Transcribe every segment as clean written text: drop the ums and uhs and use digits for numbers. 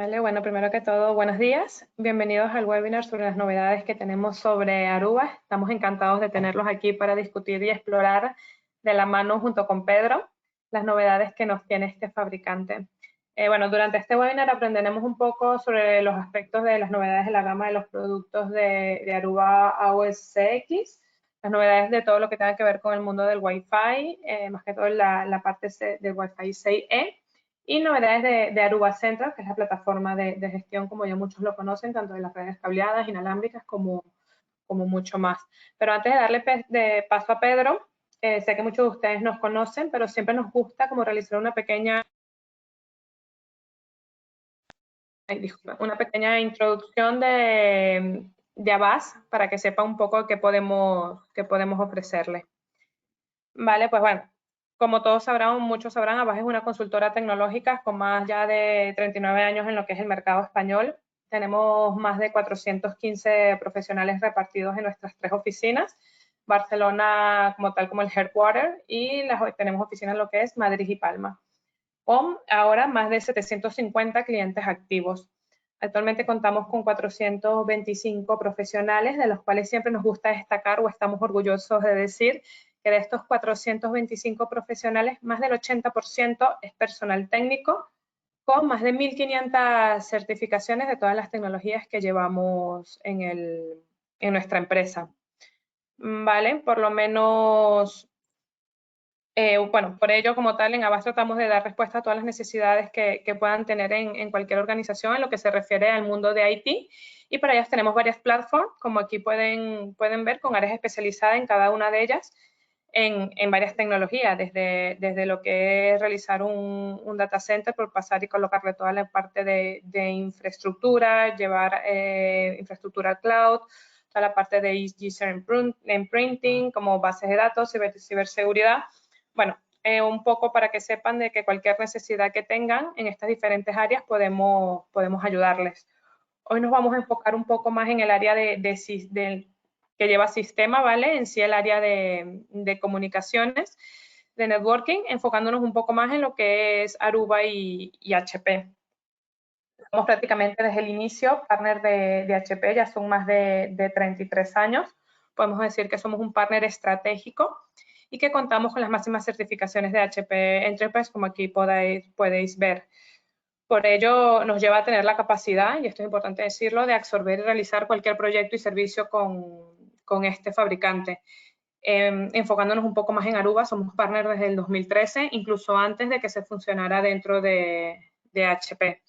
Vale, bueno, primero que todo, buenos días. Bienvenidos al webinar sobre las novedades que tenemos sobre Aruba. Estamos encantados de tenerlos aquí para discutir y explorar de la mano junto con Pedro las novedades que nos tiene este fabricante. Bueno, durante este webinar aprenderemos un poco sobre los aspectos de las novedades de la gama de los productos de Aruba AOS CX, las novedades de todo lo que tenga que ver con el mundo del Wi-Fi, más que todo la parte del Wi-Fi 6E, y novedades de Aruba Central, que es la plataforma de gestión, como ya muchos lo conocen, tanto de las redes cableadas, inalámbricas, como mucho más. Pero antes de darle de paso a Pedro, sé que muchos de ustedes nos conocen, pero siempre nos gusta como realizar una pequeña introducción de Avast para que sepa un poco qué podemos ofrecerle. Vale, pues bueno, como todos sabrán, muchos sabrán, Avast es una consultora tecnológica con más ya de 39 años en lo que es el mercado español. Tenemos más de 415 profesionales repartidos en nuestras 3 oficinas. Barcelona como tal como el headquarter, y tenemos oficinas en lo que es Madrid y Palma, con ahora más de 750 clientes activos. Actualmente contamos con 425 profesionales, de los cuales siempre nos gusta destacar o estamos orgullosos de decir que de estos 425 profesionales, más del 80% es personal técnico, con más de 1.500 certificaciones de todas las tecnologías que llevamos en nuestra empresa. ¿Vale? Por lo menos, bueno, por ello, como tal, en Avast tratamos de dar respuesta a todas las necesidades que puedan tener en cualquier organización en lo que se refiere al mundo de IT. Y para ellas tenemos varias plataformas, como aquí pueden ver, con áreas especializadas en cada una de ellas, en varias tecnologías, desde lo que es realizar un data center, por pasar y colocarle toda la parte de infraestructura, llevar infraestructura cloud, toda la parte de user imprinting, como bases de datos, ciberseguridad. Bueno, un poco para que sepan de que cualquier necesidad que tengan en estas diferentes áreas podemos ayudarles. Hoy nos vamos a enfocar un poco más en el área que lleva sistema, ¿vale? En sí el área de comunicaciones, de networking, enfocándonos un poco más en lo que es Aruba y HP. Somos prácticamente desde el inicio partner de HP, ya son más de 33 años. Podemos decir que somos un partner estratégico y que contamos con las máximas certificaciones de HP Enterprise, como aquí podéis ver. Por ello, nos lleva a tener la capacidad, y esto es importante decirlo, de absorber y realizar cualquier proyecto y servicio con este fabricante. Enfocándonos un poco más en Aruba, somos partner desde el 2013, incluso antes de que se funcionara dentro de HP.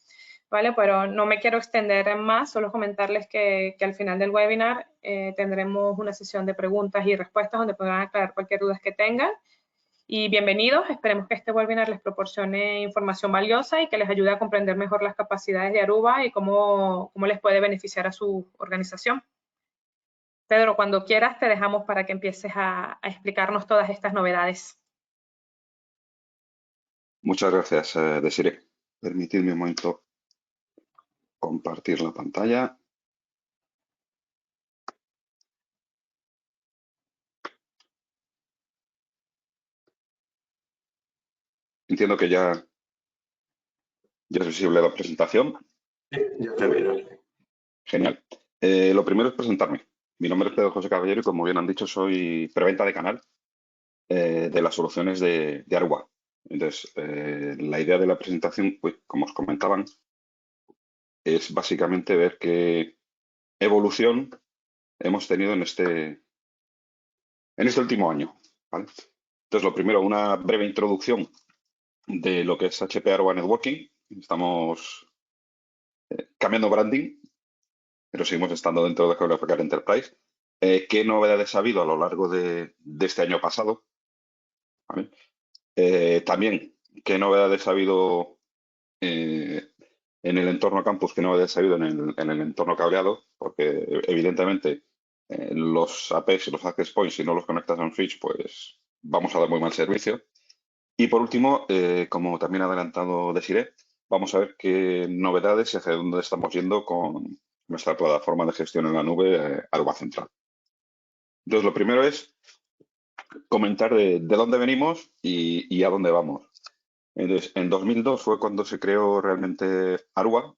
¿Vale? Pero no me quiero extender más, solo comentarles que al final del webinar tendremos una sesión de preguntas y respuestas donde podrán aclarar cualquier duda que tengan. Y bienvenidos, esperemos que este webinar les proporcione información valiosa y que les ayude a comprender mejor las capacidades de Aruba y cómo les puede beneficiar a su organización. Pedro, cuando quieras te dejamos para que empieces a explicarnos todas estas novedades. Muchas gracias, Desiree. Permitidme un momento compartir la pantalla. Entiendo que ya es visible la presentación. Sí, ya te veo. Genial. Lo primero es presentarme. Mi nombre es Pedro José Caballero y, como bien han dicho, soy preventa de canal de las soluciones de Aruba. Entonces, la idea de la presentación, pues, como os comentaban, es básicamente ver qué evolución hemos tenido en este último año, ¿vale? Entonces, lo primero, una breve introducción de lo que es HP Aruba Networking. Estamos cambiando branding, pero seguimos estando dentro de Hewlett-Packard Enterprise. ¿Qué novedades ha habido a lo largo de este año pasado? ¿Vale? También, ¿qué novedades ha habido en el entorno campus? ¿Qué novedades ha habido en el entorno cableado? Porque, evidentemente, los APs y los access points, si no los conectas a un switch, pues vamos a dar muy mal servicio. Y por último, como también ha adelantado Desiree, vamos a ver qué novedades y hacia dónde estamos yendo con nuestra plataforma de gestión en la nube, Aruba Central. Entonces, lo primero es comentar de dónde venimos y a dónde vamos. Entonces, en 2002 fue cuando se creó realmente Aruba.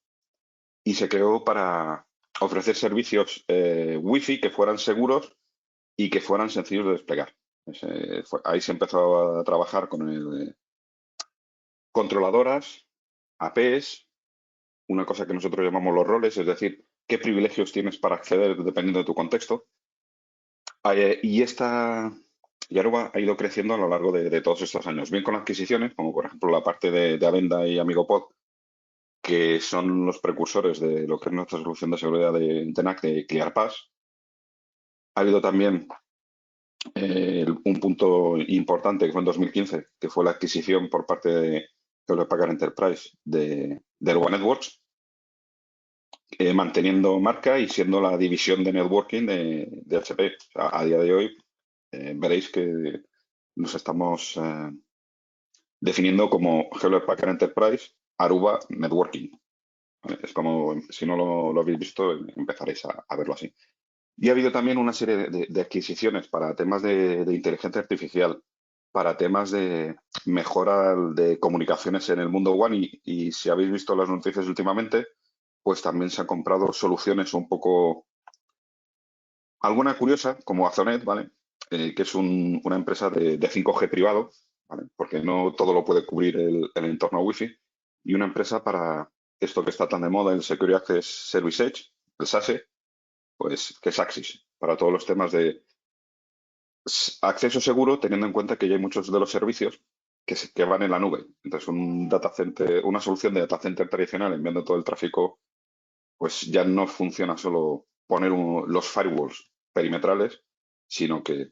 y se creó para ofrecer servicios Wi-Fi que fueran seguros y que fueran sencillos de desplegar. Ahí se empezó a trabajar con controladoras, APs, una cosa que nosotros llamamos los roles, es decir, qué privilegios tienes para acceder dependiendo de tu contexto. Y Aruba ha ido creciendo a lo largo de todos estos años, bien con adquisiciones, como por ejemplo la parte de Avenda y AmigoPod, que son los precursores de lo que es nuestra solución de seguridad de NAC de ClearPass. Ha habido también un punto importante que fue en 2015, que fue la adquisición por parte de Hewlett Packard Enterprise de Aruba Networks, manteniendo marca y siendo la división de networking de HP. O sea, a día de hoy veréis que nos estamos definiendo como Hewlett Packard Enterprise Aruba Networking. ¿Vale? Es como, si no lo habéis visto, empezaréis a verlo así. Y ha habido también una serie de adquisiciones para temas de inteligencia artificial, para temas de mejora de comunicaciones en el mundo One y si habéis visto las noticias últimamente, pues también se han comprado soluciones un poco, alguna curiosa, como Azonet, ¿vale? Que es una empresa de 5G privado, ¿vale? Porque no todo lo puede cubrir el entorno Wi-Fi, y una empresa para esto que está tan de moda, el Security Access Service Edge, el SASE, pues que es Axis, para todos los temas de acceso seguro, teniendo en cuenta que ya hay muchos de los servicios que van en la nube. Entonces, un data center, una solución de data center tradicional enviando todo el tráfico, pues ya no funciona solo poner los firewalls perimetrales, sino que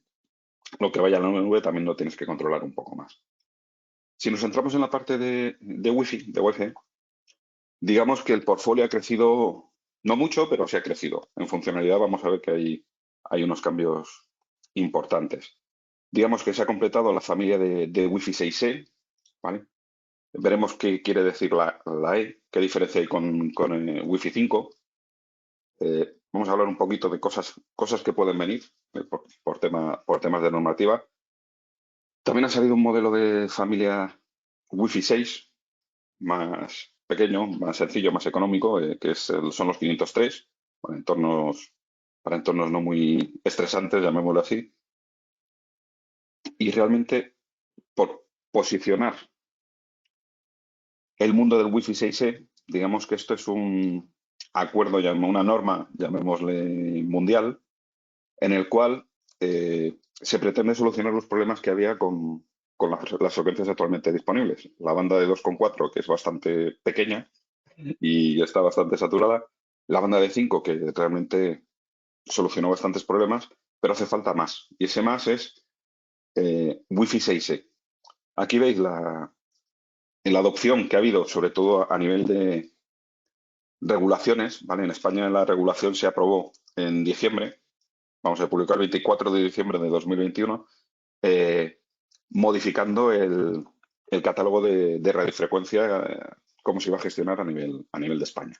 lo que vaya a la nube también lo tienes que controlar un poco más. Si nos centramos en la parte de Wi-Fi, digamos que el portfolio ha crecido, no mucho, pero sí ha crecido. En funcionalidad vamos a ver que hay unos cambios importantes. Digamos que se ha completado la familia de Wi-Fi 6E, ¿vale? Veremos qué quiere decir la E, qué diferencia hay con Wi-Fi 5. Vamos a hablar un poquito de cosas que pueden venir por temas de normativa. También ha salido un modelo de familia Wi-Fi 6, más pequeño, más sencillo, más económico, que son los 503, para entornos no muy estresantes, llamémoslo así. Y realmente, por posicionar el mundo del Wi-Fi 6E, digamos que esto es un acuerdo, una norma, llamémosle mundial, en el cual se pretende solucionar los problemas que había con las frecuencias actualmente disponibles. La banda de 2,4, que es bastante pequeña y está bastante saturada. La banda de 5, que realmente solucionó bastantes problemas, pero hace falta más. Y ese más es Wi-Fi 6E. Aquí veis la adopción que ha habido, sobre todo a nivel de regulaciones, ¿vale? En España la regulación se aprobó en diciembre, vamos a publicar el 24 de diciembre de 2021, modificando el catálogo de radiofrecuencia, cómo se iba a gestionar a nivel de España.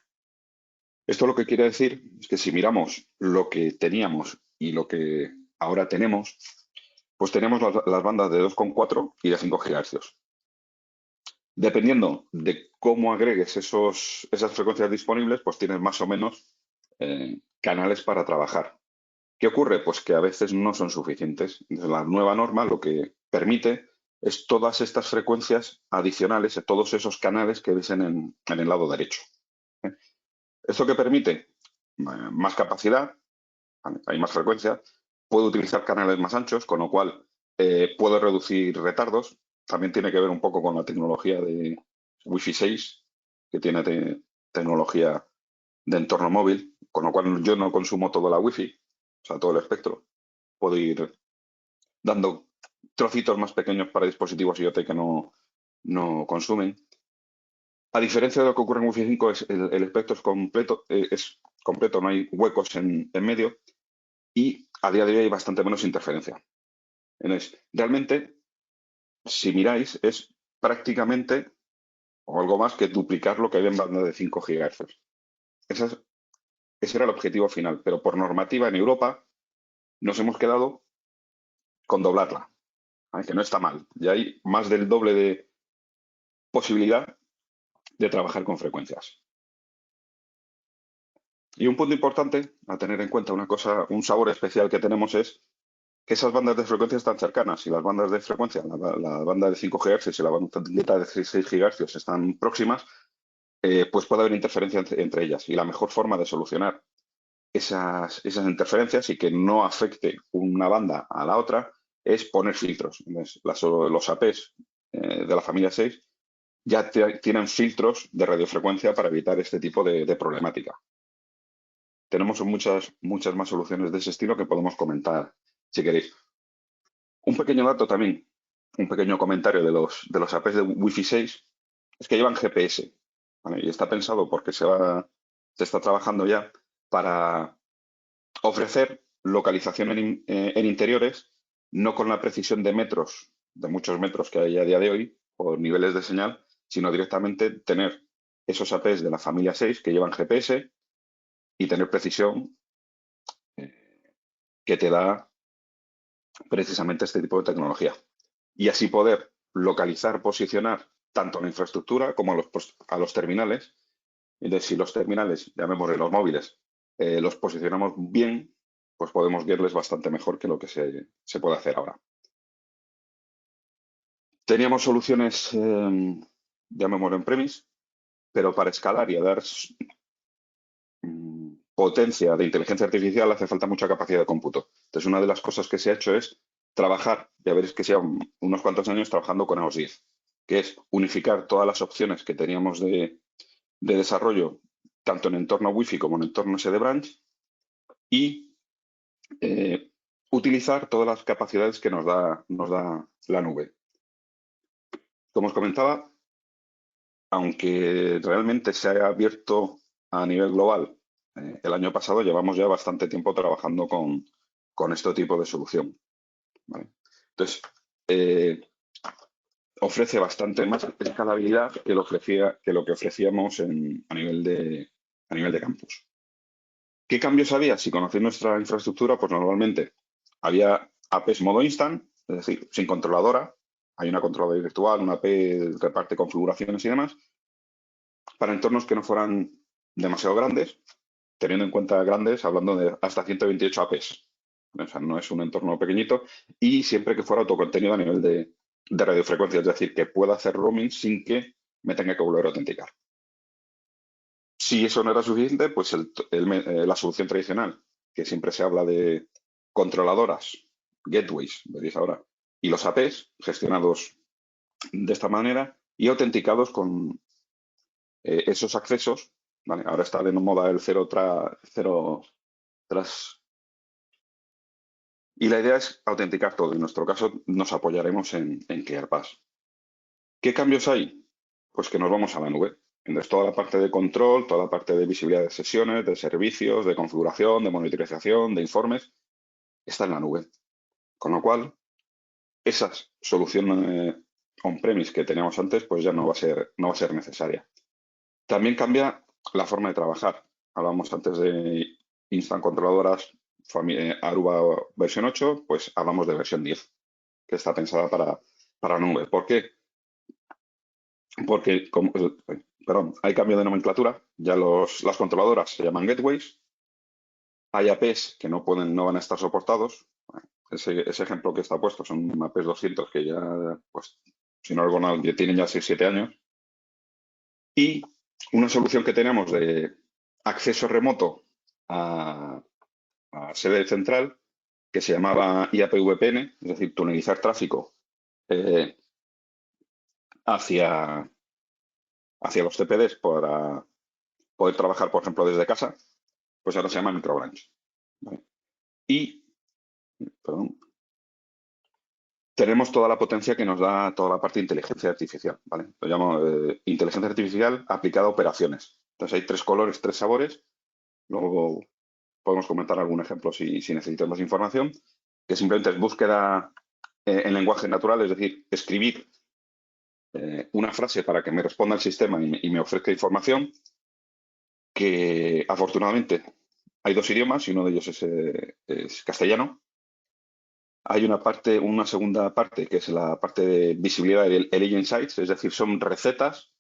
Esto lo que quiere decir es que si miramos lo que teníamos y lo que ahora tenemos, pues tenemos las bandas de 2,4 y de 5 GHz. Dependiendo de cómo agregues esas frecuencias disponibles, pues tienes más o menos canales para trabajar. ¿Qué ocurre? Pues que a veces no son suficientes. Entonces, la nueva norma lo que permite es todas estas frecuencias adicionales, todos esos canales que ves en el lado derecho. ¿Eh? ¿Esto qué permite? Más capacidad, ¿vale? Hay más frecuencia, puedo utilizar canales más anchos, con lo cual puedo reducir retardos. También tiene que ver un poco con la tecnología de Wi-Fi 6, que tiene tecnología de entorno móvil, con lo cual yo no consumo toda la Wi-Fi, o sea, todo el espectro. Puedo ir dando trocitos más pequeños para dispositivos IoT que no consumen. A diferencia de lo que ocurre en Wi-Fi 5, el espectro es completo, no hay huecos en medio, y a día de hoy hay bastante menos interferencia. Entonces, realmente, si miráis, es prácticamente o algo más que duplicar lo que hay en banda de 5 GHz. Ese era el objetivo final, pero por normativa en Europa nos hemos quedado con doblarla, ¿vale? Que no está mal. Ya hay más del doble de posibilidad de trabajar con frecuencias. Y un punto importante a tener en cuenta, una cosa, un sabor especial que tenemos es que esas bandas de frecuencia están cercanas. Si las bandas de frecuencia, la banda de 5 GHz y la banda de 6 GHz están próximas, pues puede haber interferencia entre ellas. Y la mejor forma de solucionar esas interferencias y que no afecte una banda a la otra es poner filtros. Entonces, los APs de la familia 6 ya tienen filtros de radiofrecuencia para evitar este tipo de problemática. Tenemos muchas más soluciones de ese estilo que podemos comentar si queréis. Un pequeño dato también, un pequeño comentario de los APs de Wi-Fi 6 es que llevan GPS, ¿vale? Y está pensado porque se está trabajando ya para ofrecer localización en interiores, no con la precisión de metros, de muchos metros que hay a día de hoy, o niveles de señal, sino directamente tener esos APs de la familia 6 que llevan GPS y tener precisión que te da precisamente este tipo de tecnología. Y así poder localizar, posicionar tanto la infraestructura como a los terminales. Entonces, si los terminales, llamémosle los móviles, los posicionamos bien, pues podemos guiarles bastante mejor que lo que se puede hacer ahora. Teníamos soluciones, llamémoslo en-premise, pero para escalar y a dar potencia de inteligencia artificial hace falta mucha capacidad de cómputo. Entonces, una de las cosas que se ha hecho es trabajar, ya veréis que llevan unos cuantos años trabajando con EOS 10, que es unificar todas las opciones que teníamos de desarrollo, tanto en entorno Wi-Fi como en entorno SD branch, y utilizar todas las capacidades que nos da la nube. Como os comentaba, aunque realmente se haya abierto a nivel global, el año pasado llevamos ya bastante tiempo trabajando con este tipo de solución, ¿vale? Entonces, ofrece bastante más escalabilidad que lo que ofrecíamos a nivel de campus. ¿Qué cambios había? Si conocéis nuestra infraestructura, pues normalmente había APs modo instant, es decir, sin controladora. Hay una controladora virtual, una AP reparte configuraciones y demás, para entornos que no fueran demasiado grandes, teniendo en cuenta grandes, hablando de hasta 128 APs. O sea, no es un entorno pequeñito y siempre que fuera autocontenido a nivel de radiofrecuencia, es decir, que pueda hacer roaming sin que me tenga que volver a autenticar. Si eso no era suficiente, pues la solución tradicional, que siempre se habla de controladoras, gateways, veréis ahora, y los APs gestionados de esta manera y autenticados con esos accesos, ¿vale? Ahora está de moda el cero tras. Y la idea es autenticar todo. En nuestro caso, nos apoyaremos en ClearPass. ¿Qué cambios hay? Pues que nos vamos a la nube. Entonces, toda la parte de control, toda la parte de visibilidad de sesiones, de servicios, de configuración, de monitorización, de informes, está en la nube. Con lo cual, esa solución on-premise que teníamos antes, pues ya no va a ser necesaria. También cambia la forma de trabajar. Hablábamos antes de instant controladoras Aruba versión 8, pues hablamos de versión 10, que está pensada para nube. ¿Por qué? Porque, hay cambio de nomenclatura. Ya las controladoras se llaman gateways. Hay APs que no van a estar soportados. Ese ejemplo que está puesto son APs 200 que ya, pues, si no recuerdo mal, ya tienen ya 6-7 años. Y una solución que tenemos de acceso remoto a sede central, que se llamaba IAP-VPN, es decir, tunelizar tráfico hacia los CPDs para poder trabajar, por ejemplo, desde casa, pues ahora se llama microbranch, ¿vale? Y, perdón, tenemos toda la potencia que nos da toda la parte de inteligencia artificial, ¿vale? Lo llamo inteligencia artificial aplicada a operaciones. Entonces hay 3 colores, 3 sabores. Luego podemos comentar algún ejemplo si necesitas más información, que simplemente es búsqueda en lenguaje natural, es decir, escribir una frase para que me responda el sistema y me ofrezca información, que afortunadamente hay 2 idiomas y uno de ellos es castellano. Hay una segunda parte que es la parte de visibilidad del Agent Insights, es decir, son recetas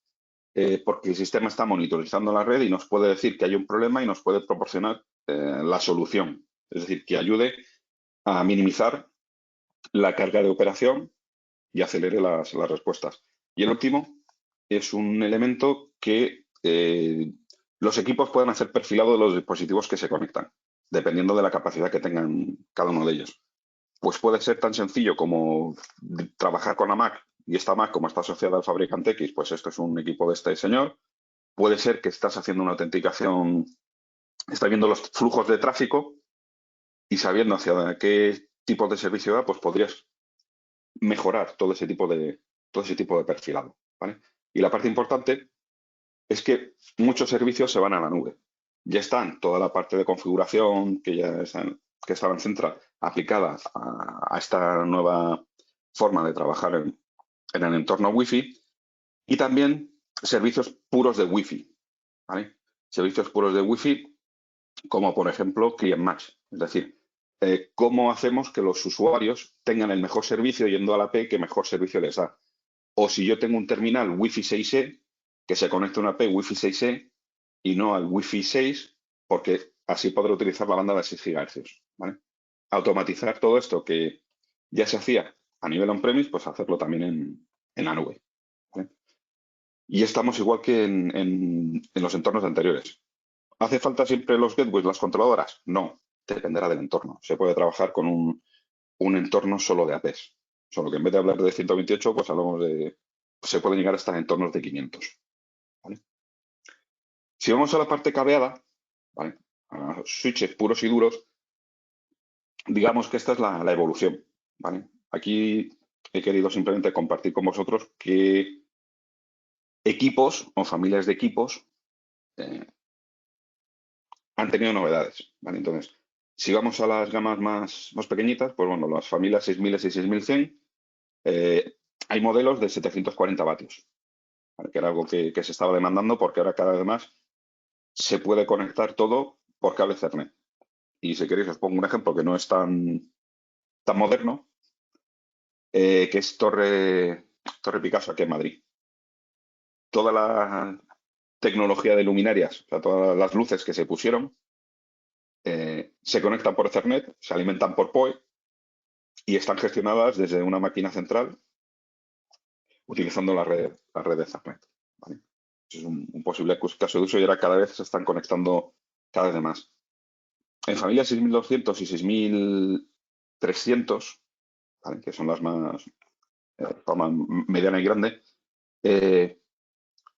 porque el sistema está monitorizando la red y nos puede decir que hay un problema y nos puede proporcionar la solución. Es decir, que ayude a minimizar la carga de operación y acelere las respuestas. Y el último es un elemento que los equipos pueden hacer perfilado de los dispositivos que se conectan, dependiendo de la capacidad que tengan cada uno de ellos. Pues puede ser tan sencillo como trabajar con la Mac, y esta Mac, como está asociada al fabricante X, pues esto es un equipo de este señor. Puede ser que estás haciendo una autenticación, estás viendo los flujos de tráfico y sabiendo hacia qué tipo de servicio va, pues podrías mejorar todo ese tipo de perfilado, ¿vale? Y la parte importante es que muchos servicios se van a la nube. Ya están toda la parte de configuración que estaba en Centra aplicada a esta nueva forma de trabajar en el entorno Wi-Fi y también servicios puros de Wi-Fi, ¿vale? Servicios puros de Wi-Fi como por ejemplo Client Match, es decir, cómo hacemos que los usuarios tengan el mejor servicio yendo a la API que mejor servicio les da. O si yo tengo un terminal Wi-Fi 6E, que se conecte a una API Wi-Fi 6E y no al Wi-Fi 6, porque así podré utilizar la banda de 6 GHz, ¿vale? Automatizar todo esto que ya se hacía a nivel on-premise, pues hacerlo también en la nube, ¿vale? Y estamos igual que en los entornos anteriores. ¿Hace falta siempre los gateways, las controladoras? No, dependerá del entorno. Se puede trabajar con un entorno solo de APs. Solo que en vez de hablar de 128, pues hablamos de... Se pueden llegar hasta entornos de 500. ¿Vale? Si vamos a la parte cableada, ¿vale? A switches puros y duros, digamos que esta es la evolución, ¿vale? Aquí he querido simplemente compartir con vosotros que equipos o familias de equipos eh, han tenido novedades, ¿vale? Entonces, si vamos a las gamas más pequeñitas, pues bueno, las familias 6000 y 6100, hay modelos de 740 vatios, ¿vale? Que era algo que se estaba demandando porque ahora cada vez más se puede conectar todo por cable Ethernet. Y si queréis os pongo un ejemplo que no es tan moderno, que es Torre Picasso aquí en Madrid. Toda la tecnología de luminarias, o sea, todas las luces que se pusieron, se conectan por Ethernet, se alimentan por PoE y están gestionadas desde una máquina central utilizando la red de Ethernet, ¿vale? Es un posible caso de uso y ahora cada vez se están conectando cada vez más. En familias 6200 y 6300, ¿vale? Que son las más forma mediana y grande,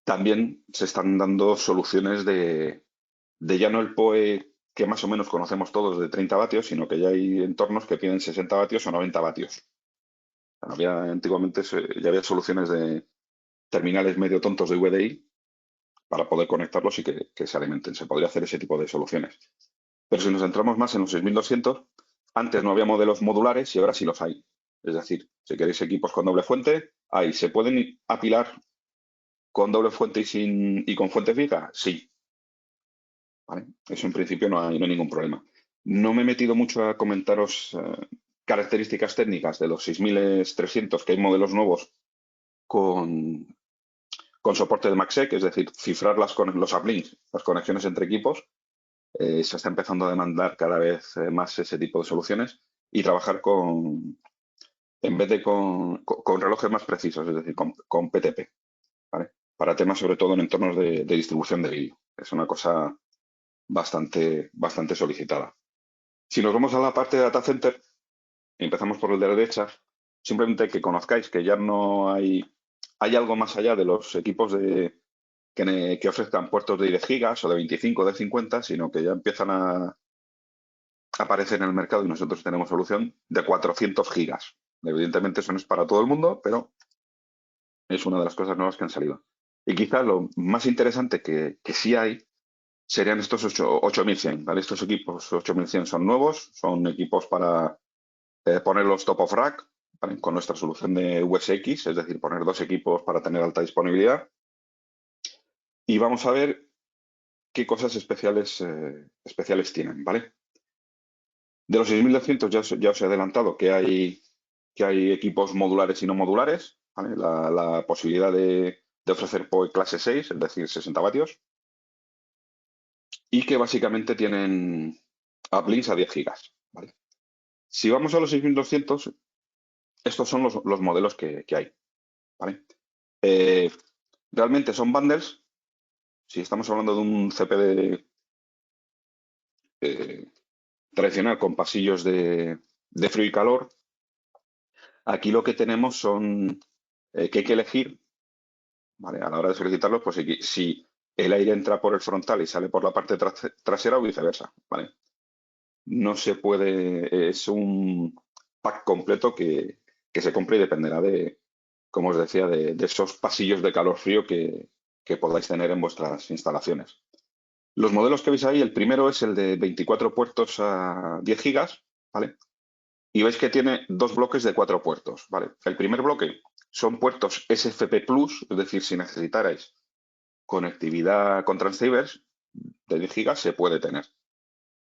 también se están dando soluciones de ya no el PoE que más o menos conocemos todos de 30 vatios, sino que ya hay entornos que tienen 60 vatios o 90 vatios. Antiguamente ya había soluciones de terminales medio tontos de VDI para poder conectarlos y que se alimenten. Se podría hacer ese tipo de soluciones. Pero si nos centramos más en los 6200, antes no había modelos modulares y ahora sí los hay. Es decir, si queréis equipos con doble fuente, hay. ¿Se pueden apilar con doble fuente y con fuente fija? Sí. ¿Vale? Eso en principio no hay ningún problema. No me he metido mucho a comentaros características técnicas de los 6300, que hay modelos nuevos con soporte de MACsec, es decir, cifrar los uplinks, las conexiones entre equipos. Se está empezando a demandar cada vez más ese tipo de soluciones y trabajar en vez de con relojes más precisos, es decir, con PTP, ¿vale? Para temas sobre todo en entornos de distribución de vídeo. Es una cosa bastante solicitada. Si nos vamos a la parte de data center, empezamos por el de la derecha, simplemente que conozcáis que ya no hay algo más allá de los equipos que ofrezcan puertos de 10 gigas o de 25 o de 50, sino que ya empiezan a aparecer en el mercado y nosotros tenemos solución de 400 gigas. Evidentemente eso no es para todo el mundo, pero es una de las cosas nuevas que han salido. Y quizá lo más interesante que sí hay serían estos 8100, ¿vale? Estos equipos 8100 son nuevos, son equipos para ponerlos top of rack, ¿vale? Con nuestra solución de USX, es decir, poner dos equipos para tener alta disponibilidad. Y vamos a ver qué cosas especiales tienen, ¿vale? De los 6200 ya os he adelantado que hay equipos modulares y no modulares, ¿vale? La posibilidad de de ofrecer PoE clase 6, es decir, 60 vatios, y que básicamente tienen uplinks a 10 gigas. ¿Vale? Si vamos a los 6200, estos son los modelos que hay. ¿Vale? Realmente son bundles. Si estamos hablando de un CPD tradicional con pasillos de frío y calor, aquí lo que tenemos son que hay que elegir, ¿vale? A la hora de solicitarlos, pues si el aire entra por el frontal y sale por la parte trasera o viceversa, ¿vale? No se puede, es un pack completo que se compra y dependerá de, como os decía, de esos pasillos de calor-frío que podáis tener en vuestras instalaciones. Los modelos que veis ahí, el primero es el de 24 puertos a 10 gigas, ¿vale? Y veis que tiene dos bloques de 4 puertos, ¿vale? El primer bloque son puertos SFP Plus, es decir, si necesitarais conectividad con transceivers de 10 gigas, se puede tener.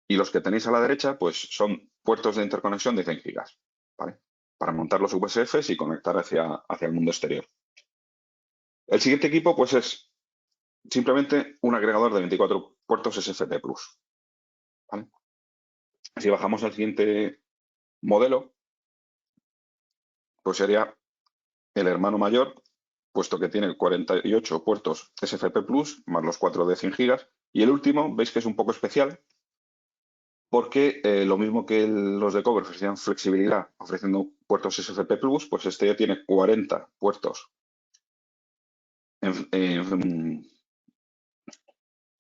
Y los que tenéis a la derecha, pues son puertos de interconexión de 100 gigas, ¿vale? Para montar los USFs y conectar hacia el mundo exterior. El siguiente equipo, pues es simplemente un agregador de 24 puertos SFP Plus, ¿vale? Si bajamos al siguiente modelo, pues sería el hermano mayor, puesto que tiene 48 puertos SFP Plus, más los 4 de 100 gigas. Y el último, veis que es un poco especial, porque lo mismo que los de Cover ofrecían flexibilidad ofreciendo puertos SFP Plus, pues este ya tiene 40 puertos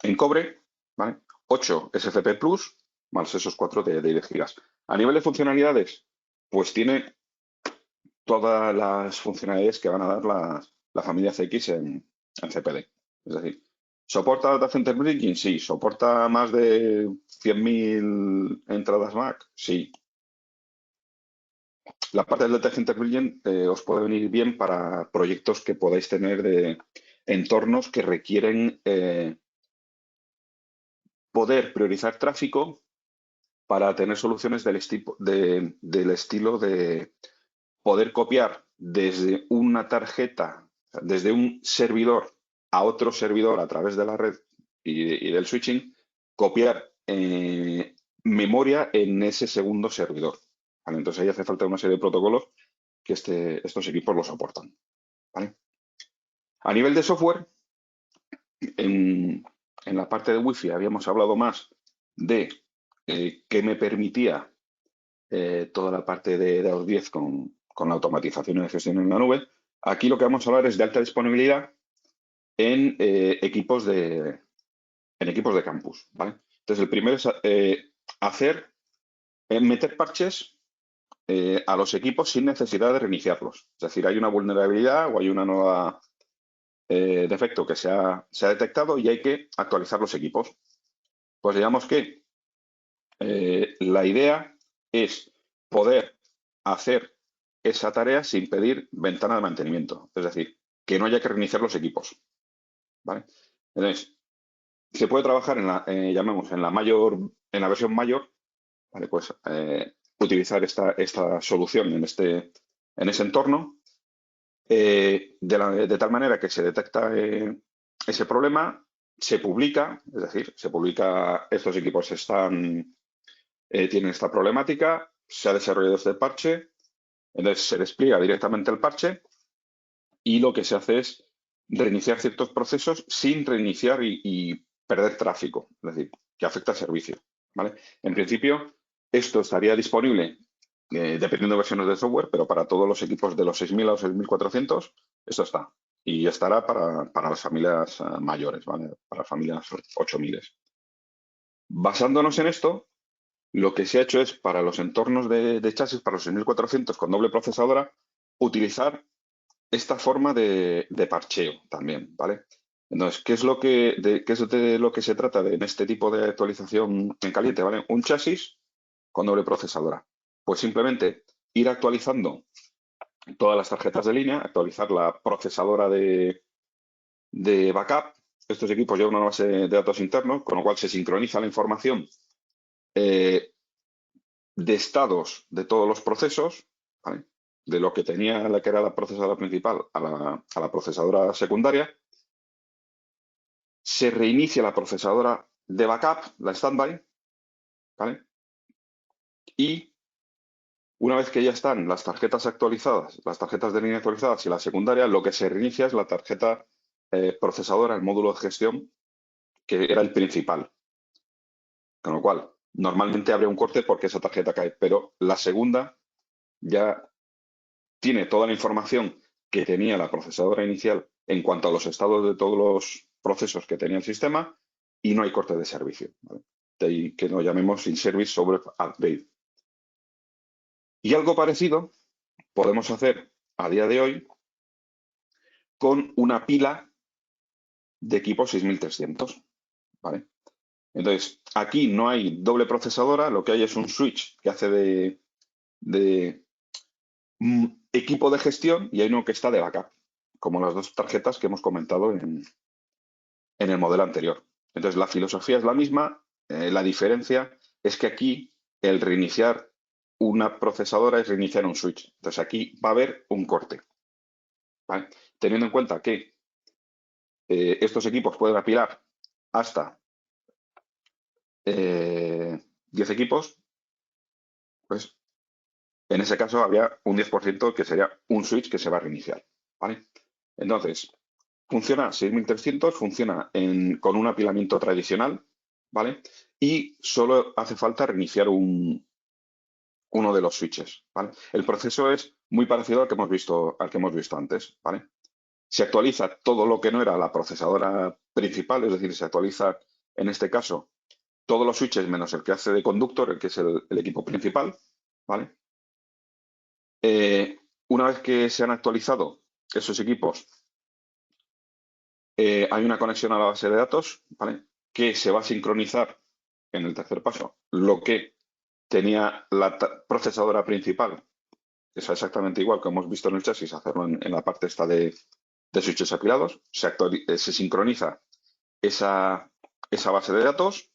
en cobre, ¿vale? 8 SFP Plus, más esos 4 de 10 gigas. A nivel de funcionalidades, pues tiene todas las funcionalidades que van a dar la familia CX en CPD. Es decir, ¿soporta Data Center Bridging? Sí. ¿Soporta más de 100.000 entradas MAC? Sí. La parte del Data Center Bridging os puede venir bien para proyectos que podáis tener de entornos que requieren poder priorizar tráfico para tener soluciones del estilo de poder copiar desde una tarjeta, desde un servidor a otro servidor a través de la red y del switching, copiar memoria en ese segundo servidor. ¿Vale? Entonces ahí hace falta una serie de protocolos que estos equipos lo soportan. ¿Vale? A nivel de software, en la parte de Wi-Fi habíamos hablado más de qué me permitía toda la parte de AOS 10 con la automatización y la gestión en la nube. Aquí lo que vamos a hablar es de alta disponibilidad en equipos de campus, ¿vale? Entonces, el primero es meter parches a los equipos sin necesidad de reiniciarlos. Es decir, hay una vulnerabilidad o hay una nueva defecto que se ha detectado y hay que actualizar los equipos. Pues digamos que la idea es poder hacer esa tarea sin pedir ventana de mantenimiento. Es decir, que no haya que reiniciar los equipos. ¿Vale? Entonces, se puede trabajar llamemos, en la versión mayor, ¿vale? Pues utilizar esta solución en ese entorno, de tal manera que se detecta ese problema, se publica, es decir, estos equipos tienen esta problemática, se ha desarrollado este parche, entonces se despliega directamente el parche y lo que se hace es reiniciar ciertos procesos sin reiniciar y perder tráfico, es decir, que afecta al servicio. ¿Vale? En principio, esto estaría disponible dependiendo de versiones de software, pero para todos los equipos de los 6.000 a los 6.400, esto está. Y estará para las familias mayores, ¿vale? Para familias 8.000. Basándonos en esto, lo que se ha hecho es, para los entornos de chasis, para los 6.400 con doble procesadora, utilizar esta forma de parcheo también, ¿vale? Entonces, ¿qué es de lo que se trata en este tipo de actualización en caliente, ¿vale? Un chasis con doble procesadora. Pues simplemente ir actualizando todas las tarjetas de línea, actualizar la procesadora de backup. Estos equipos llevan una base de datos internos, con lo cual se sincroniza la información de estados de todos los procesos, ¿vale? de lo que tenía la que era la procesadora principal a la procesadora secundaria, se reinicia la procesadora de backup, la standby, ¿vale? Y una vez que ya están las tarjetas actualizadas, las tarjetas de línea actualizadas y la secundaria, lo que se reinicia es la tarjeta procesadora, el módulo de gestión, que era el principal. Con lo cual, normalmente habría un corte porque esa tarjeta cae, pero la segunda ya tiene toda la información que tenía la procesadora inicial en cuanto a los estados de todos los procesos que tenía el sistema y no hay corte de servicio, ¿vale? De ahí que lo llamemos in-service sobre upgrade. Y algo parecido podemos hacer a día de hoy con una pila de equipo 6300, ¿vale? Entonces, aquí no hay doble procesadora, lo que hay es un switch que hace de equipo de gestión y hay uno que está de backup, como las dos tarjetas que hemos comentado en el modelo anterior. Entonces, la filosofía es la misma, la diferencia es que aquí el reiniciar una procesadora es reiniciar un switch. Entonces, aquí va a haber un corte, ¿vale? Teniendo en cuenta que estos equipos pueden apilar hasta 10 equipos, pues en ese caso habría un 10% que sería un switch que se va a reiniciar, ¿vale? Entonces, funciona 6300, funciona con un apilamiento tradicional, ¿vale? Y solo hace falta reiniciar uno de los switches, ¿vale? El proceso es muy parecido al que hemos visto antes, ¿vale? Se actualiza todo lo que no era la procesadora principal, es decir, se actualiza, en este caso, todos los switches menos el que hace de conductor, el que es el equipo principal, ¿vale? Una vez que se han actualizado esos equipos, hay una conexión a la base de datos, ¿vale? Que se va a sincronizar en el tercer paso lo que tenía la procesadora principal, que es exactamente igual que hemos visto en el chasis, hacerlo en la parte esta de switches apilados, se sincroniza esa base de datos,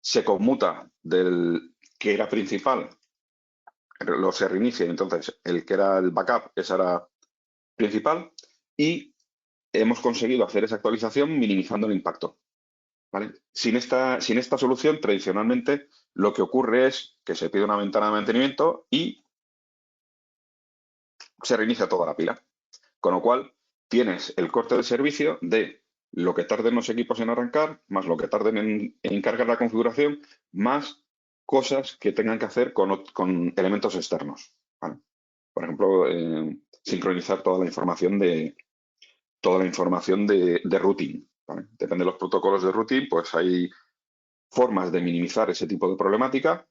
se conmuta del que era principal, lo se reinicia, entonces el que era el backup, esa era principal, y hemos conseguido hacer esa actualización minimizando el impacto, ¿vale? Sin esta solución, tradicionalmente, lo que ocurre es que se pide una ventana de mantenimiento y se reinicia toda la pila. Con lo cual, tienes el corte de servicio de lo que tarden los equipos en arrancar, más lo que tarden en cargar la configuración, más cosas que tengan que hacer con elementos externos, ¿vale? Por ejemplo, sincronizar toda la información de routing, ¿vale? Depende de los protocolos de routing, pues hay formas de minimizar ese tipo de problemática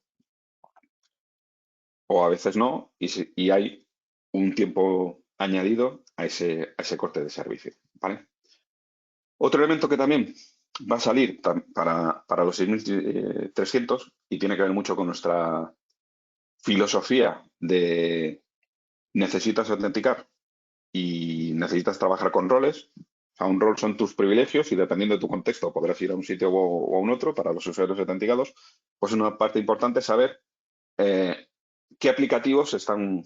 o a veces no, y hay un tiempo añadido a ese corte de servicio, ¿vale? Otro elemento que también va a salir para los 6300 y tiene que ver mucho con nuestra filosofía de necesitas autenticar y necesitas trabajar con roles. O sea, un rol son tus privilegios y dependiendo de tu contexto podrás ir a un sitio o a un otro para los usuarios autenticados. Pues una parte importante es saber qué aplicativos se están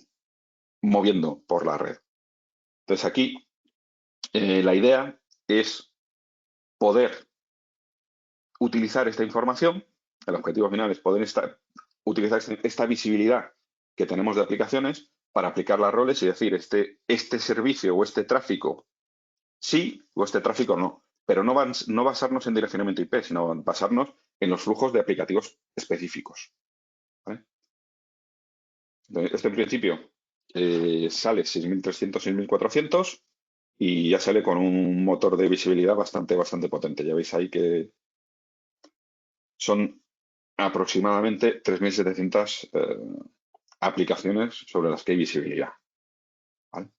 moviendo por la red. Entonces aquí la idea es poder utilizar esta información. El objetivo final es poder utilizar esta visibilidad que tenemos de aplicaciones para aplicar las roles y decir este servicio o este tráfico sí o este tráfico no. Pero no basarnos en direccionamiento IP, sino basarnos en los flujos de aplicativos específicos, ¿vale? Este en principio sale 6300, 6400 y ya sale con un motor de visibilidad bastante potente. Ya veis ahí que son aproximadamente 3700 aplicaciones sobre las que hay visibilidad, ¿vale?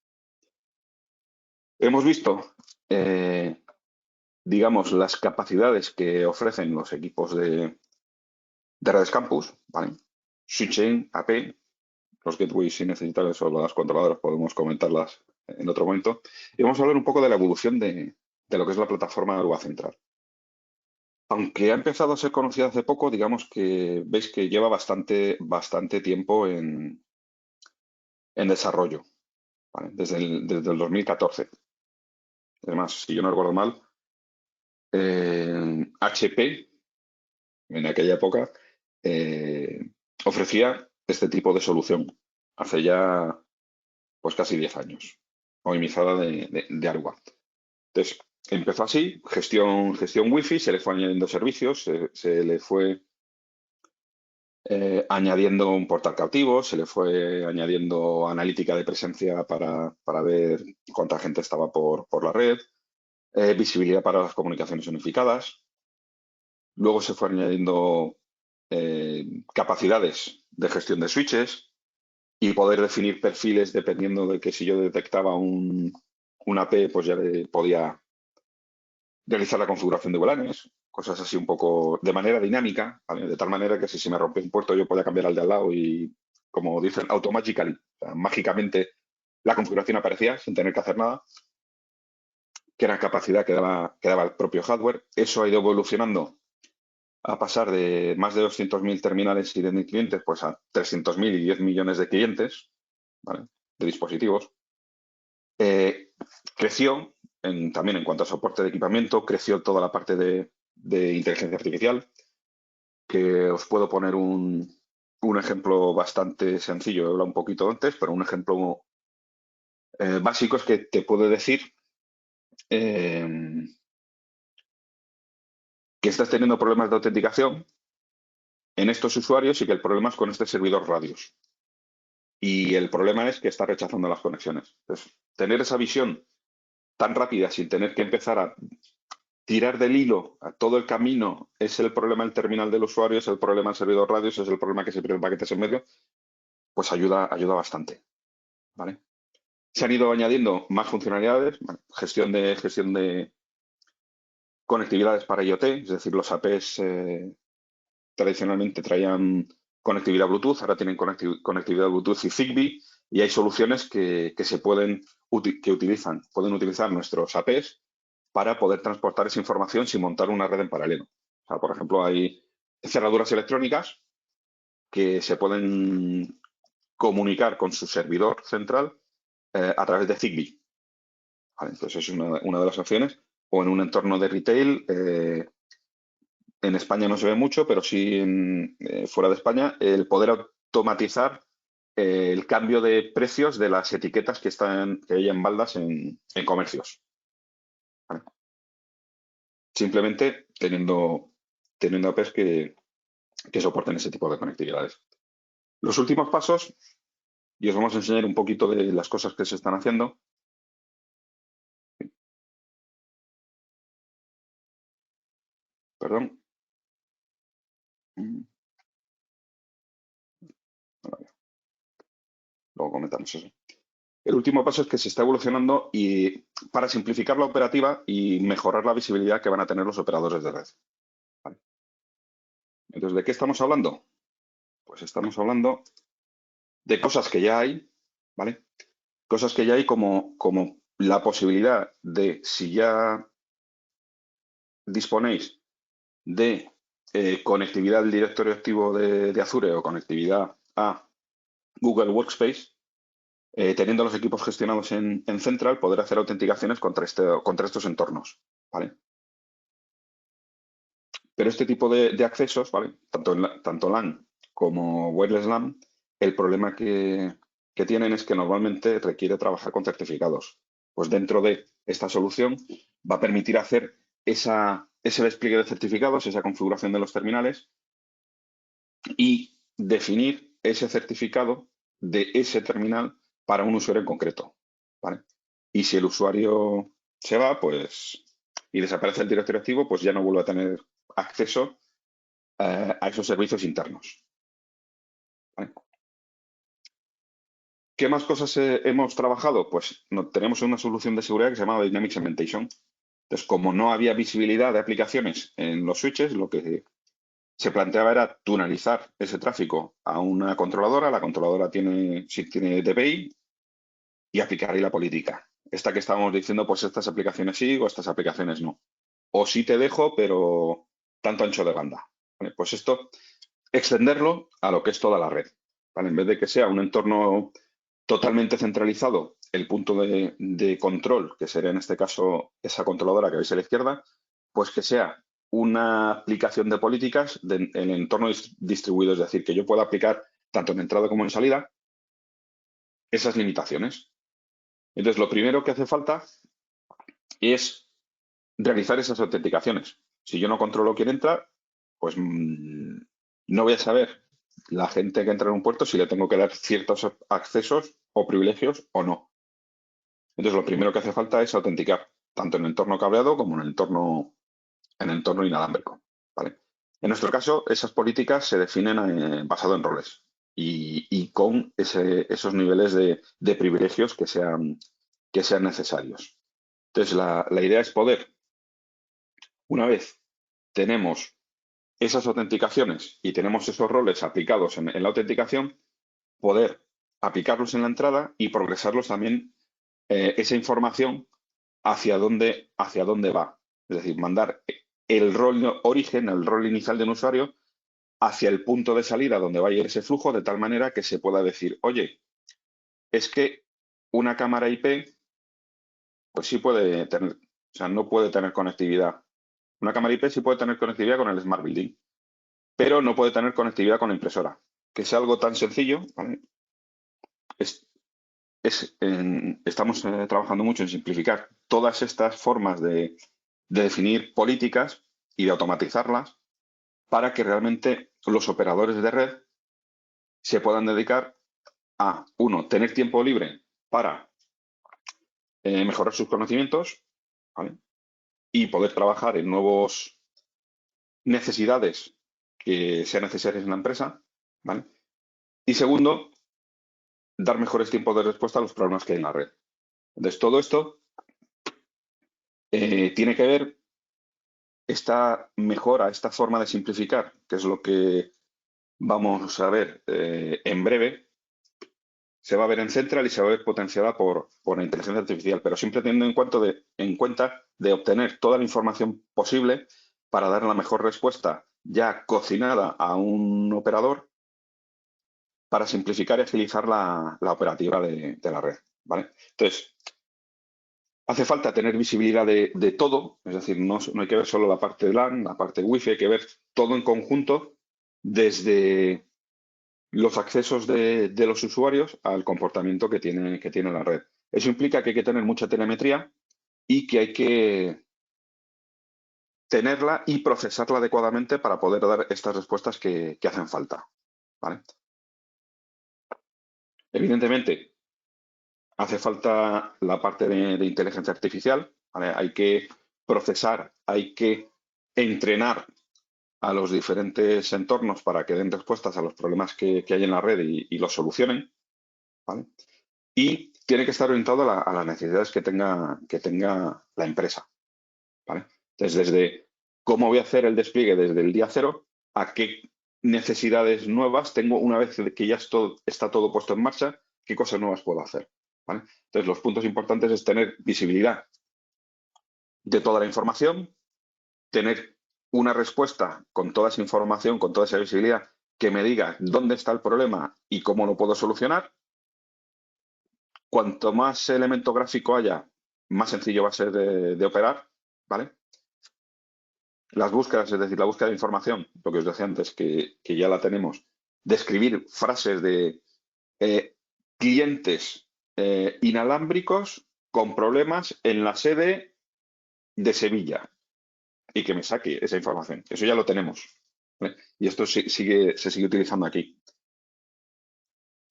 Hemos visto, digamos, las capacidades que ofrecen los equipos de redes campus, ¿vale? Switching, AP, los gateways si necesitas o las controladoras podemos comentarlas en otro momento. Y vamos a hablar un poco de la evolución de lo que es la plataforma de Aruba Central. Aunque ha empezado a ser conocida hace poco, digamos que veis que lleva bastante tiempo en en desarrollo, ¿vale? Desde el 2014. Además, si yo no recuerdo mal, HP, en aquella época, ofrecía este tipo de solución hace ya pues casi 10 años, optimizada de Aruba. Entonces, empezó así, gestión Wi-Fi, se le fue añadiendo servicios, se le fue añadiendo un portal cautivo, se le fue añadiendo analítica de presencia para ver cuánta gente estaba por la red, visibilidad para las comunicaciones unificadas. Luego se fue añadiendo capacidades de gestión de switches y poder definir perfiles dependiendo de que si yo detectaba una AP, pues ya podía realizar la configuración de VLANs, cosas así un poco de manera dinámica, ¿vale? De tal manera que si se me rompe un puerto yo podía cambiar al de al lado y, como dicen, automáticamente, o sea, mágicamente la configuración aparecía sin tener que hacer nada, que era capacidad que daba el propio hardware. Eso ha ido evolucionando a pasar de más de 200.000 terminales y de clientes pues a 300.000 y 10 millones de clientes, ¿vale? De dispositivos. Creció también en cuanto a soporte de equipamiento, creció toda la parte de inteligencia artificial, que os puedo poner un ejemplo bastante sencillo, he hablado un poquito antes, pero un ejemplo básico es que te puedo decir que estás teniendo problemas de autenticación en estos usuarios y que el problema es con este servidor Radius. Y el problema es que está rechazando las conexiones. Entonces, tener esa visión tan rápida sin tener que empezar a tirar del hilo a todo el camino, es el problema del terminal del usuario, es el problema del servidor Radius, es el problema que se pierden paquetes en medio, pues ayuda bastante, ¿vale? Se han ido añadiendo más funcionalidades, gestión de conectividades para IoT, es decir, los APs tradicionalmente traían conectividad Bluetooth, ahora tienen conectividad Bluetooth y Zigbee, y hay soluciones que pueden utilizar nuestros APs para poder transportar esa información sin montar una red en paralelo. O sea, por ejemplo, hay cerraduras electrónicas que se pueden comunicar con su servidor central a través de Zigbee. ¿Vale? Entonces, es una de las opciones. O en un entorno de retail, en España no se ve mucho, pero sí fuera de España, el poder automatizar el cambio de precios de las etiquetas que hay en baldas en comercios. ¿Vale? Simplemente teniendo APs que soporten ese tipo de conectividades. Los últimos pasos, y os vamos a enseñar un poquito de las cosas que se están haciendo. Perdón. Luego comentamos eso. El último paso es que se está evolucionando y para simplificar la operativa y mejorar la visibilidad que van a tener los operadores de red. ¿Vale? Entonces, ¿de qué estamos hablando? Pues estamos hablando de cosas que ya hay, ¿vale? Cosas que ya hay como la posibilidad de, si ya disponéis de conectividad del directorio activo de Azure o conectividad a Google Workspace, teniendo los equipos gestionados en Central, poder hacer autenticaciones contra estos entornos, ¿vale? Pero este tipo de accesos, ¿vale? Tanto LAN como Wireless LAN, el problema que tienen es que normalmente requiere trabajar con certificados. Pues dentro de esta solución va a permitir hacer ese despliegue de certificados, esa configuración de los terminales y definir ese certificado de ese terminal para un usuario en concreto, ¿vale? Y si el usuario se va, pues, y desaparece el directorio activo, pues ya no vuelve a tener acceso a esos servicios internos, ¿vale? ¿Qué más cosas hemos trabajado? Pues tenemos una solución de seguridad que se llama Dynamic Segmentation. Entonces, como no había visibilidad de aplicaciones en los switches, lo que se planteaba era tunelizar ese tráfico a una controladora. La controladora tiene DPI y aplicar ahí la política. Esta que estábamos diciendo, pues estas aplicaciones sí o estas aplicaciones no. O sí te dejo, pero tanto ancho de banda. ¿Vale? Pues esto, extenderlo a lo que es toda la red. ¿Vale? En vez de que sea un entorno totalmente centralizado el punto de control, que sería en este caso esa controladora que veis a la izquierda, pues que sea una aplicación de políticas en entorno distribuido, es decir, que yo pueda aplicar tanto en entrada como en salida esas limitaciones. Entonces, lo primero que hace falta es realizar esas autenticaciones. Si yo no controlo quién entra, pues no voy a saber la gente que entra en un puerto si le tengo que dar ciertos accesos o privilegios o no. Entonces, lo primero que hace falta es autenticar, tanto en entorno cableado como en entorno inalámbrico. ¿Vale? En nuestro caso, esas políticas se definen basado en roles y con esos niveles de privilegios que sean necesarios. Entonces, la idea es poder, una vez tenemos esas autenticaciones y tenemos esos roles aplicados en la autenticación, poder aplicarlos en la entrada y progresarlos también esa información hacia dónde va. Es decir, mandar el rol origen, el rol inicial de un usuario, hacia el punto de salida donde va a ir ese flujo, de tal manera que se pueda decir, oye, es que una cámara IP, pues sí puede tener, o sea, no puede tener conectividad. Una cámara IP sí puede tener conectividad con el Smart Building, pero no puede tener conectividad con la impresora. Que es algo tan sencillo, ¿vale? Estamos trabajando mucho en simplificar todas estas formas de definir políticas y de automatizarlas para que realmente los operadores de red se puedan dedicar a, uno, tener tiempo libre para mejorar sus conocimientos, ¿vale? Y poder trabajar en nuevas necesidades que sean necesarias en la empresa, ¿vale? Y segundo, dar mejores tiempos de respuesta a los problemas que hay en la red. Entonces, todo esto tiene que ver esta mejora, esta forma de simplificar, que es lo que vamos a ver en breve, se va a ver en Central y se va a ver potenciada por la inteligencia artificial, pero siempre teniendo en cuenta de obtener toda la información posible para dar la mejor respuesta ya cocinada a un operador para simplificar y agilizar la operativa de la red, ¿vale? Entonces, hace falta tener visibilidad de todo, es decir, no hay que ver solo la parte de LAN, la parte Wi-Fi, hay que ver todo en conjunto desde los accesos de los usuarios al comportamiento que tiene la red. Eso implica que hay que tener mucha telemetría y que hay que tenerla y procesarla adecuadamente para poder dar estas respuestas que hacen falta, ¿vale? Evidentemente, hace falta la parte de inteligencia artificial, ¿vale? Hay que procesar, hay que entrenar a los diferentes entornos para que den respuestas a los problemas que hay en la red y los solucionen, ¿vale? Y tiene que estar orientado a las necesidades que tenga la empresa, ¿vale? Entonces, desde cómo voy a hacer el despliegue desde el día cero, a qué necesidades nuevas tengo una vez que ya está todo puesto en marcha, qué cosas nuevas puedo hacer, ¿vale? Entonces, los puntos importantes es tener visibilidad de toda la información, tener una respuesta con toda esa información, con toda esa visibilidad, que me diga dónde está el problema y cómo lo puedo solucionar. Cuanto más elemento gráfico haya, más sencillo va a ser de operar, ¿vale? Las búsquedas, es decir, la búsqueda de información, lo que os decía antes, que ya la tenemos, describir frases de clientes inalámbricos con problemas en la sede de Sevilla y que me saque esa información. Eso ya lo tenemos, ¿vale? Y esto se sigue utilizando aquí.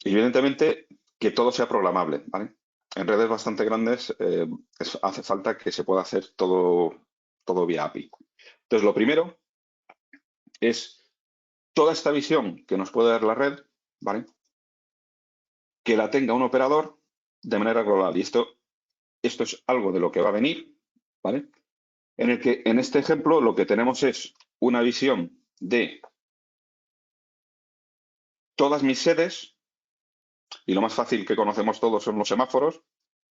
Y evidentemente, que todo sea programable, ¿vale? En redes bastante grandes hace falta que se pueda hacer todo vía API. Entonces, lo primero es toda esta visión que nos puede dar la red, ¿vale? Que la tenga un operador de manera global. Y esto es algo de lo que va a venir, ¿vale? En el que, en este ejemplo, lo que tenemos es una visión de todas mis sedes, y lo más fácil que conocemos todos son los semáforos.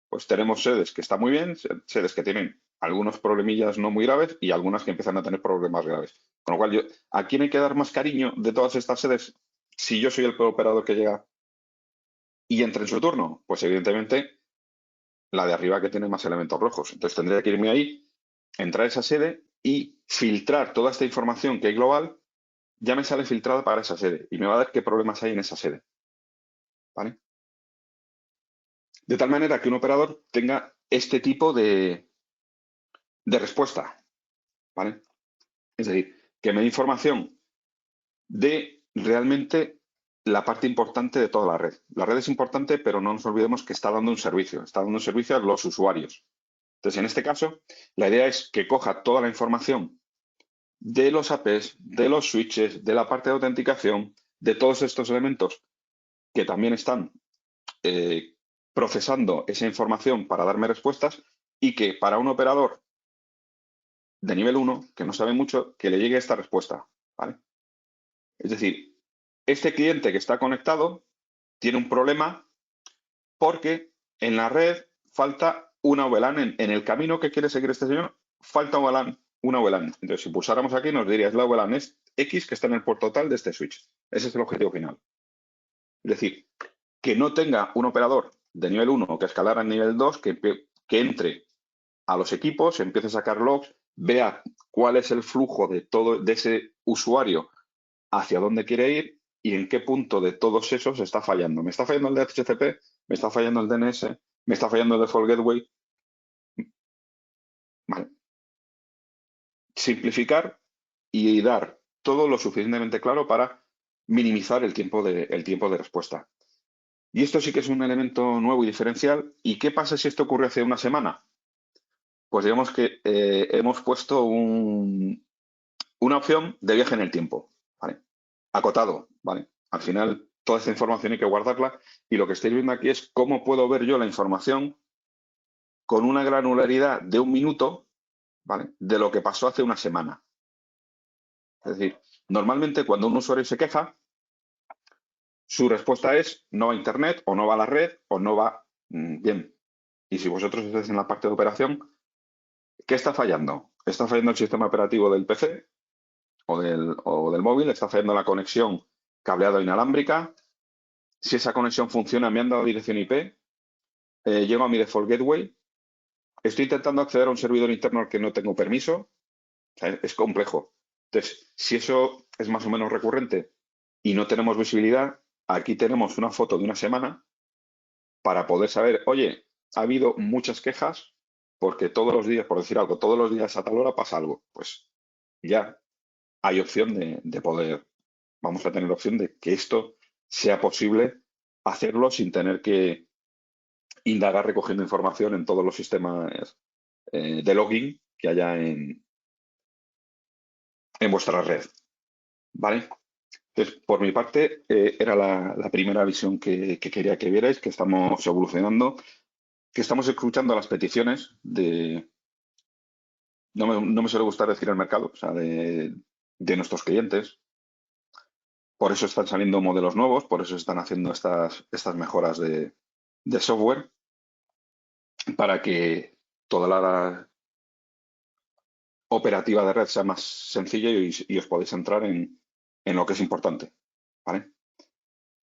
Pues tenemos sedes que están muy bien, sedes que tienen algunos problemillas no muy graves y algunas que empiezan a tener problemas graves. Con lo cual, ¿a quién hay que dar más cariño de todas estas sedes si yo soy el operador que llega y entre en su turno, pues evidentemente la de arriba que tiene más elementos rojos. Entonces tendría que irme ahí, entrar a esa sede y filtrar toda esta información que hay global, ya me sale filtrada para esa sede y me va a dar qué problemas hay en esa sede. ¿Vale? De tal manera que un operador tenga este tipo de respuesta. ¿Vale? Es decir, que me dé información de realmente la parte importante de toda la red. La red es importante, pero no nos olvidemos que está dando un servicio a los usuarios. Entonces, en este caso, la idea es que coja toda la información de los APs, de los switches, de la parte de autenticación, de todos estos elementos que también están procesando esa información para darme respuestas y que para un operador de nivel 1, que no sabe mucho, que le llegue esta respuesta. ¿Vale? Es decir, este cliente que está conectado tiene un problema porque en la red falta una VLAN en el camino que quiere seguir este señor, falta una VLAN. Entonces, si pulsáramos aquí, nos diría, es la VLAN es X que está en el puerto tal de este switch. Ese es el objetivo final. Es decir, que no tenga un operador de nivel 1 que escalara en nivel 2, que entre a los equipos, empiece a sacar logs, vea cuál es el flujo de todo de ese usuario, hacia dónde quiere ir y en qué punto de todos esos está fallando. ¿Me está fallando el DHCP? ¿Me está fallando el DNS? ¿Me está fallando el Default Gateway? Vale. Simplificar y dar todo lo suficientemente claro para minimizar el tiempo de respuesta. Y esto sí que es un elemento nuevo y diferencial. ¿Y qué pasa si esto ocurre hace una semana? Pues digamos que hemos puesto una opción de viaje en el tiempo, ¿vale? Acotado, ¿vale? Al final, toda esta información hay que guardarla y lo que estáis viendo aquí es cómo puedo ver yo la información con una granularidad de 1 minuto, ¿vale? De lo que pasó hace una semana. Es decir, normalmente cuando un usuario se queja, su respuesta es no va a Internet o no va a la red o no va bien. Y si vosotros estáis en la parte de operación, ¿qué está fallando? Está fallando el sistema operativo del PC o del móvil, está fallando la conexión cableado inalámbrica. Si esa conexión funciona, me han dado dirección IP, llego a mi default gateway, estoy intentando acceder a un servidor interno al que no tengo permiso, o sea, es complejo. Entonces, si eso es más o menos recurrente y no tenemos visibilidad, aquí tenemos una foto de una semana para poder saber, oye, ha habido muchas quejas porque todos los días, por decir algo, todos los días a tal hora pasa algo. Pues ya hay opción de poder, vamos a tener opción de que esto sea posible hacerlo sin tener que indagar recogiendo información en todos los sistemas de login que haya en vuestra red. ¿Vale? Entonces, por mi parte, era la primera visión que quería que vierais, que estamos evolucionando, que estamos escuchando las peticiones de, no me suele gustar decir el mercado, o sea, de nuestros clientes. Por eso están saliendo modelos nuevos, por eso están haciendo estas mejoras de software, para que toda la operativa de red sea más sencilla y os podéis entrar en lo que es importante. ¿Vale?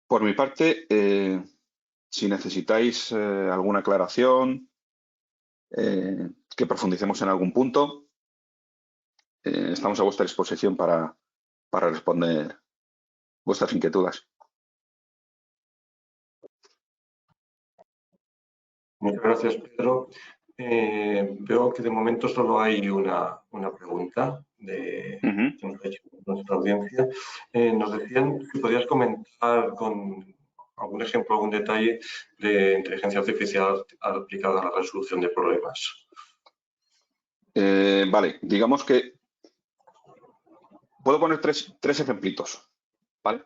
Por mi parte, si necesitáis alguna aclaración, que profundicemos en algún punto, estamos a vuestra disposición para responder vuestras inquietudes. Muchas gracias, Pedro. Veo que de momento solo hay una pregunta que nos ha hecho nuestra audiencia. Nos decían si podías comentar con algún ejemplo, algún detalle de inteligencia artificial aplicada a la resolución de problemas. Vale, digamos que puedo poner tres ejemplitos. ¿Vale?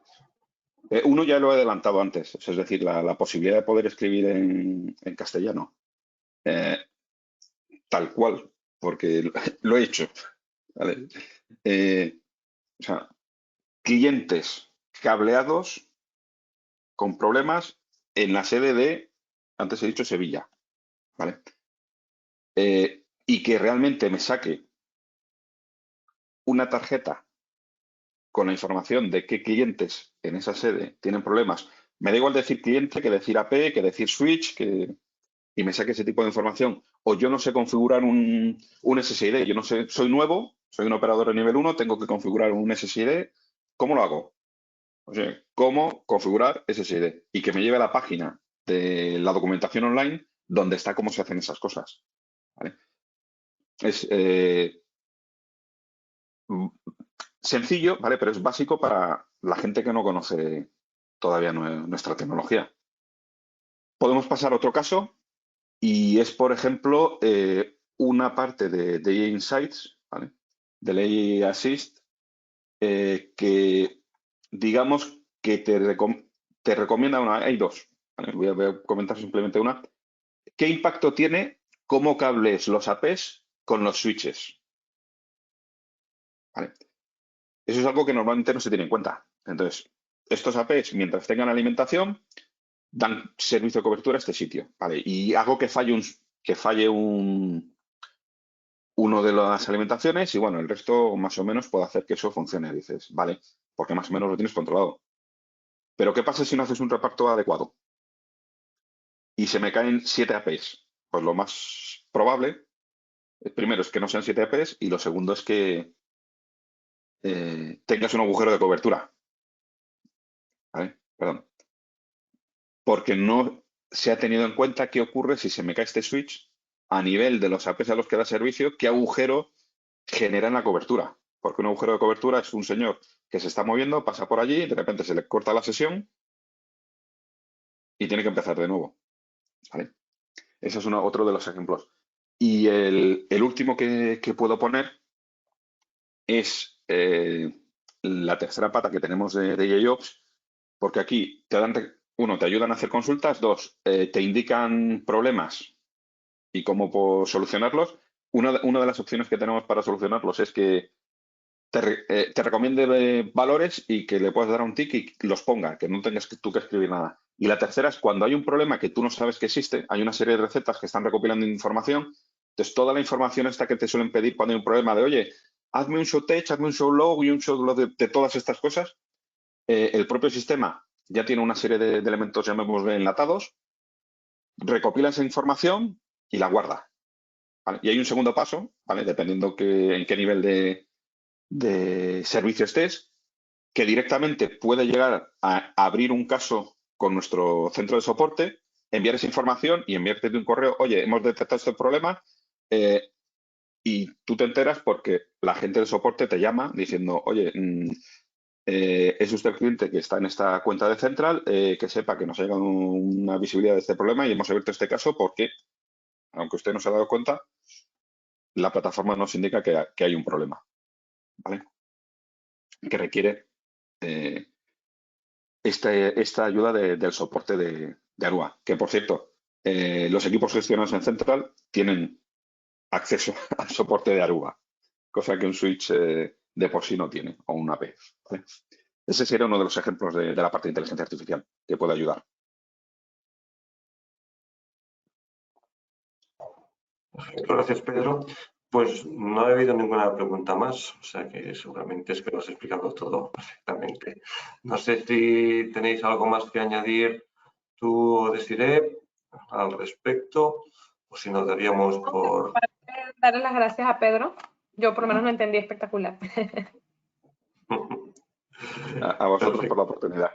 Uno ya lo he adelantado antes, es decir, la posibilidad de poder escribir en castellano. Tal cual, porque lo he hecho. ¿Vale? O sea, clientes cableados con problemas en la sede de, antes he dicho, Sevilla. ¿Vale? Y que realmente me saque una tarjeta con la información de qué clientes en esa sede tienen problemas me da igual decir cliente que decir AP, que decir switch, y me saque ese tipo de información. O yo no sé configurar un SSID, yo no sé, soy nuevo, soy un operador de nivel 1, tengo que configurar un SSID, ¿cómo lo hago? O sea, ¿cómo configurar SSID? Y que me lleve a la página de la documentación online donde está cómo se hacen esas cosas. ¿Vale? Es sencillo, ¿vale? Pero es básico para la gente que no conoce todavía nuestra tecnología. Podemos pasar a otro caso y es, por ejemplo, una parte de EA Insights, ¿vale? Del EA Assist, que digamos que te recomienda una. Hay dos, ¿vale? Voy a comentar simplemente una. ¿Qué impacto tiene cómo cables los APs con los switches? ¿Vale? Eso es algo que normalmente no se tiene en cuenta. Entonces, estos APs, mientras tengan alimentación, dan servicio de cobertura a este sitio. ¿Vale? Y hago que falle uno de las alimentaciones y bueno, el resto más o menos puede hacer que eso funcione. Dices, vale, porque más o menos lo tienes controlado. Pero ¿qué pasa si no haces un reparto adecuado? Y se me caen 7 APs. Pues lo más probable, primero es que no sean 7 APs y lo segundo es que tengas un agujero de cobertura. ¿Vale? Perdón. Porque no se ha tenido en cuenta qué ocurre si se me cae este switch a nivel de los APs a los que da servicio, qué agujero genera en la cobertura. Porque un agujero de cobertura es un señor que se está moviendo, pasa por allí, de repente se le corta la sesión y tiene que empezar de nuevo. ¿Vale? Ese es otro de los ejemplos. Y el último que puedo poner es la tercera pata que tenemos de EAOps, porque aquí te ayudan a hacer consultas, dos, te indican problemas y cómo solucionarlos. Una de las opciones que tenemos para solucionarlos es que te recomiende valores y que le puedas dar a un tick y los ponga, que no tengas tú que escribir nada. Y la tercera es cuando hay un problema que tú no sabes que existe, hay una serie de recetas que están recopilando información. Entonces, toda la información esta que te suelen pedir cuando hay un problema de, oye, hazme un show tech, hazme un show log y un show log de todas estas cosas, el propio sistema ya tiene una serie de elementos, llamémosle enlatados, recopila esa información y la guarda. ¿Vale? Y hay un segundo paso, ¿vale? Dependiendo en qué nivel de servicio estés, que directamente puede llegar a abrir un caso con nuestro centro de soporte, enviar esa información y enviarte un correo, oye, hemos detectado este problema, y tú te enteras porque la gente de soporte te llama diciendo, oye, es usted el cliente que está en esta cuenta de Central, que sepa que nos ha llegado una visibilidad de este problema y hemos abierto este caso porque, aunque usted no se ha dado cuenta, la plataforma nos indica que hay un problema, ¿vale? Que requiere esta ayuda del soporte de Aruba, que por cierto, los equipos gestionados en Central tienen acceso al soporte de Aruba, cosa que un switch de por sí no tiene, o un AP. ¿Vale? Ese sería uno de los ejemplos de la parte de inteligencia artificial que puede ayudar. Gracias, Pedro. Pues no ha habido ninguna pregunta más, o sea que seguramente es que lo has explicado todo perfectamente. No sé si tenéis algo más que añadir tú o Desiree al respecto, o si nos daríamos por... Darle las gracias a Pedro. Yo por lo menos lo entendí espectacular. A vosotros Perfecto. por la oportunidad.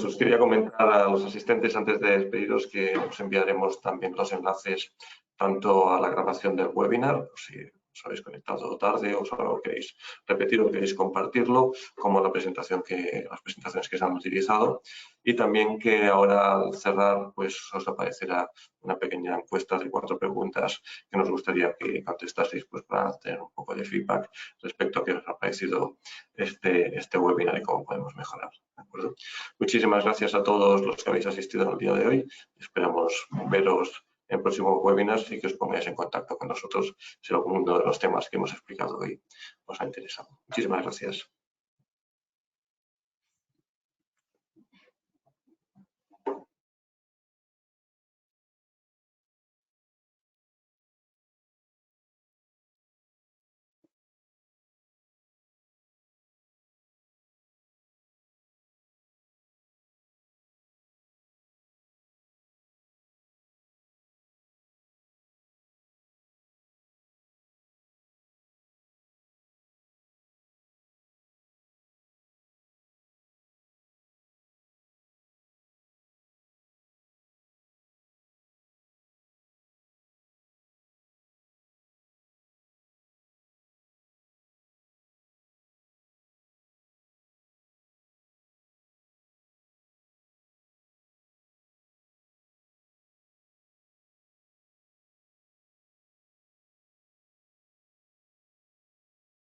Os quería comentar a los asistentes antes de despediros que os enviaremos también los enlaces tanto a la grabación del webinar, si os habéis conectado tarde o solo queréis repetir o queréis compartirlo, como las presentaciones que se han utilizado. Y también que ahora al cerrar pues os aparecerá una pequeña encuesta de 4 preguntas que nos gustaría que contestaseis pues, para tener un poco de feedback respecto a qué os ha parecido este webinar y cómo podemos mejorar. ¿De acuerdo? Muchísimas gracias a todos los que habéis asistido en el día de hoy. Esperamos veros en próximos webinars y que os pongáis en contacto con nosotros si alguno de los temas que hemos explicado hoy os ha interesado. Muchísimas gracias.